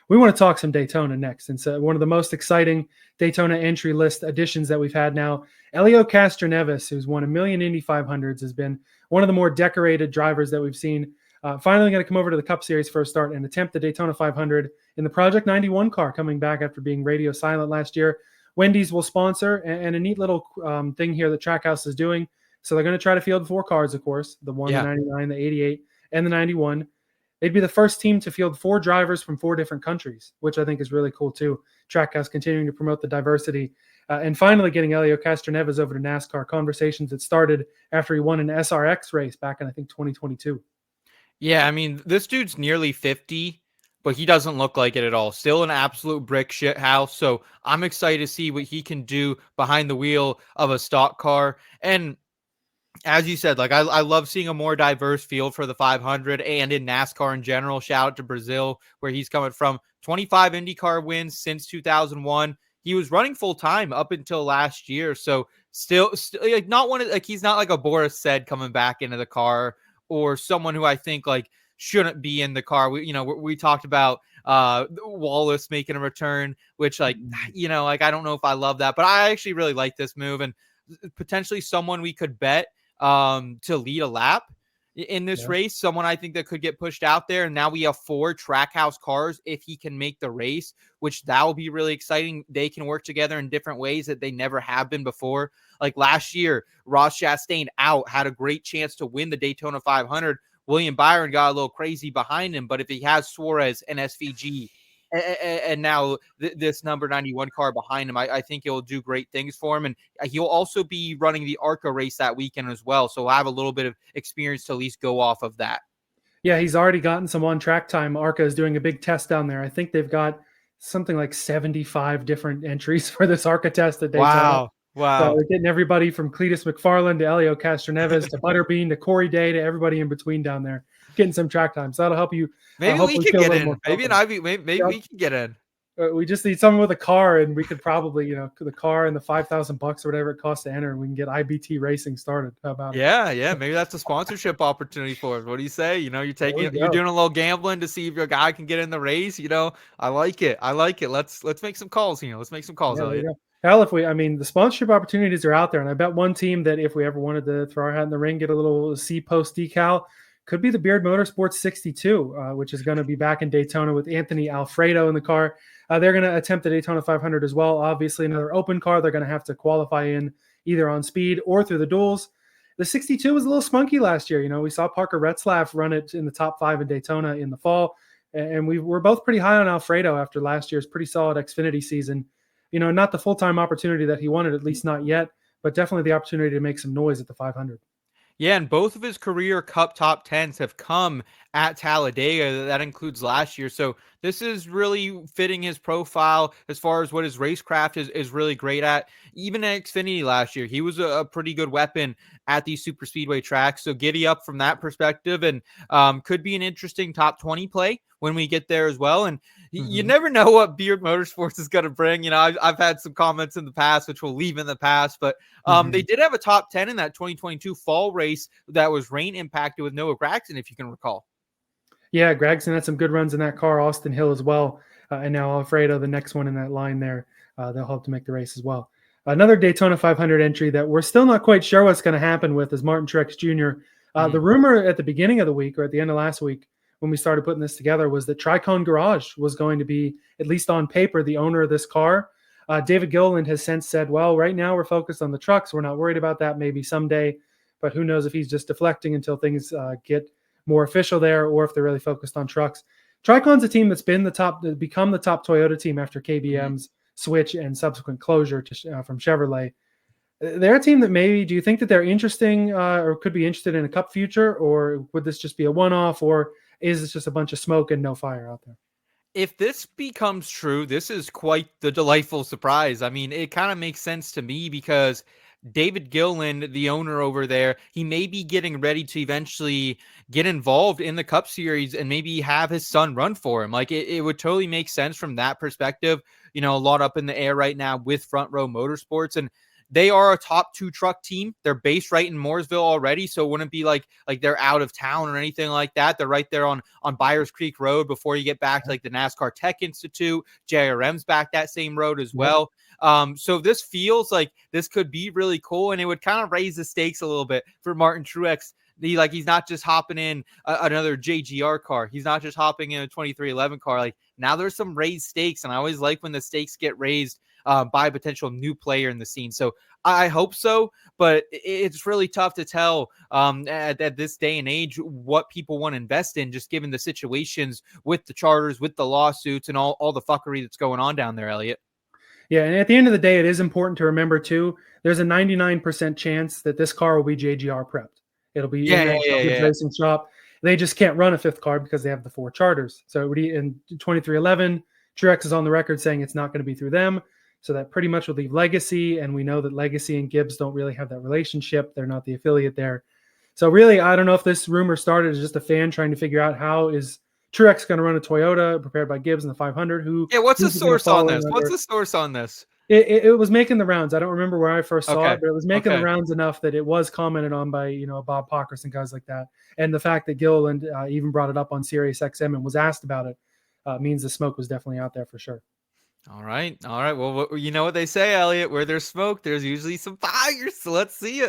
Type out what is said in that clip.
We want to talk some Daytona next. And so one of the most exciting Daytona entry list additions that we've had now, Helio Castroneves, who's won a million Indy 500s, has been one of the more decorated drivers that we've seen. Finally going to come over to the Cup Series for a start and attempt the Daytona 500 in the Project 91 car, coming back after being radio silent last year. Wendy's will sponsor, and a neat little thing here that Trackhouse is doing. So they're going to try to field 4 cars, of course, the 1, the 99, the 88, and the 91. They'd be the first team to field 4 drivers from 4 different countries, which I think is really cool too. Trackhouse continuing to promote the diversity. And finally getting Helio Castroneves over to NASCAR, conversations that started after he won an SRX race back in, I think, 2022. Yeah, I mean, this dude's nearly 50, but he doesn't look like it at all. Still an absolute brick shit house. So I'm excited to see what he can do behind the wheel of a stock car. And as you said, like I love seeing a more diverse field for the 500 and in NASCAR in general. Shout out to Brazil, where he's coming from. 25 IndyCar wins since 2001. He was running full time up until last year. So still like not one of, like, he's not like a Boris said coming back into the car, or someone who I think like shouldn't be in the car. We talked about Wallace making a return, which like, like I don't know if I love that, but I actually really like this move, and potentially someone we could bet to lead a lap in this race, someone I think that could get pushed out there. And now we have 4 Trackhouse cars if he can make the race, which that will be really exciting. They can work together in different ways that they never have been before. Like last year, Ross Chastain out, had a great chance to win the Daytona 500. William Byron got a little crazy behind him, but if he has Suarez and SVG and now this number 91 car behind him, I think he'll do great things for him. And he'll also be running the ARCA race that weekend as well. So I'll have a little bit of experience to at least go off of that. Yeah, he's already gotten some on-track time. ARCA is doing a big test down there. I think they've got something like 75 different entries for this ARCA test at Daytona. Wow. So we're getting everybody from Cletus McFarland to Helio Castroneves to Butterbean to Corey Day to everybody in between down there, getting some track time. So that'll help you. Maybe we can get in. Maybe we can get in. We just need someone with a car, and we could probably, the car and the $5,000 or whatever it costs to enter, and we can get IBT racing started. How about it? Yeah. Maybe that's a sponsorship opportunity for us. What do you say? You're doing a little gambling to see if your guy can get in the race. I like it. Let's make some calls. Let's make some calls, Elliot. Hell, the sponsorship opportunities are out there, and I bet one team that if we ever wanted to throw our hat in the ring, get a little C-post decal, could be the Beard Motorsports 62, which is going to be back in Daytona with Anthony Alfredo in the car. They're going to attempt the Daytona 500 as well. Obviously, another open car. They're going to have to qualify in either on speed or through the duels. The 62 was a little spunky last year. We saw Parker Retzlaff run it in the top 5 in Daytona in the fall, and we were both pretty high on Alfredo after last year's pretty solid Xfinity season. Not the full-time opportunity that he wanted, at least not yet, but definitely the opportunity to make some noise at the 500. Yeah, and both of his career Cup top 10s have come at Talladega. That includes last year. So this is really fitting his profile as far as what his racecraft is really great at. Even at Xfinity last year, he was a pretty good weapon at these super speedway tracks. So giddy up from that perspective, and could be an interesting top 20 play when we get there as well. And you never know what Beard Motorsports is going to bring. I've had some comments in the past, which we'll leave in the past, but they did have a top 10 in that 2022 fall race that was rain impacted with Noah Gragson, if you can recall. Yeah, Gragson had some good runs in that car, Austin Hill as well. And now Alfredo, the next one in that line there, they'll help to make the race as well. Another Daytona 500 entry that we're still not quite sure what's going to happen with is Martin Truex Jr. The rumor at the beginning of the week, or at the end of last week, when we started putting this together, was that TRICON Garage was going to be, at least on paper, the owner of this car. David Gilliland has since said, well, right now we're focused on the trucks. We're not worried about that, maybe someday. But who knows if he's just deflecting until things get more official there, or if they're really focused on trucks. TRICON's a team that's become the top Toyota team after KBM's switch and subsequent closure from Chevrolet. They're a team that maybe, do you think that they're interesting or could be interested in a Cup future, or would this just be a one-off, or is this just a bunch of smoke and no fire out there? If this becomes true, this is quite the delightful surprise. It kind of makes sense to me because David Gilliland, the owner over there, he may be getting ready to eventually get involved in the Cup Series and maybe have his son run for him. Like it would totally make sense from that perspective. A lot up in the air right now with Front Row Motorsports, and they are a top 2 truck team. They're based right in Mooresville already, so it wouldn't be like they're out of town or anything like that. They're right there on Byers Creek Road before you get back to like the NASCAR Tech Institute. JRM's back that same road as well. So this feels like this could be really cool, and it would kind of raise the stakes a little bit for Martin Truex. He's not just hopping in another JGR car. He's not just hopping in a 2311 car. Like, now there's some raised stakes, and I always like when the stakes get raised by a potential new player in the scene. So I hope so, but it's really tough to tell at this day and age what people want to invest in, just given the situations with the charters, with the lawsuits, and all the fuckery that's going on down there, Elliot. Yeah, and at the end of the day, it is important to remember too, there's a 99% chance that this car will be JGR prepped. It'll be in that racing shop. They just can't run a 5th car because they have the 4 charters. So in 2311, Truex is on the record saying it's not going to be through them. So that pretty much will leave Legacy, and we know that Legacy and Gibbs don't really have that relationship. They're not the affiliate there. So really, I don't know if this rumor started as just a fan trying to figure out how is Truex going to run a Toyota prepared by Gibbs in the 500. What's the source on this? What's the source on this? It was making the rounds. I don't remember where I first saw it, but it was making the rounds enough that it was commented on by, Bob Pockers and guys like that. And the fact that Gilliland even brought it up on Sirius XM and was asked about it means the smoke was definitely out there for sure. All right. Well, you know what they say, Elliot, where there's smoke, there's usually some fire. So let's see it.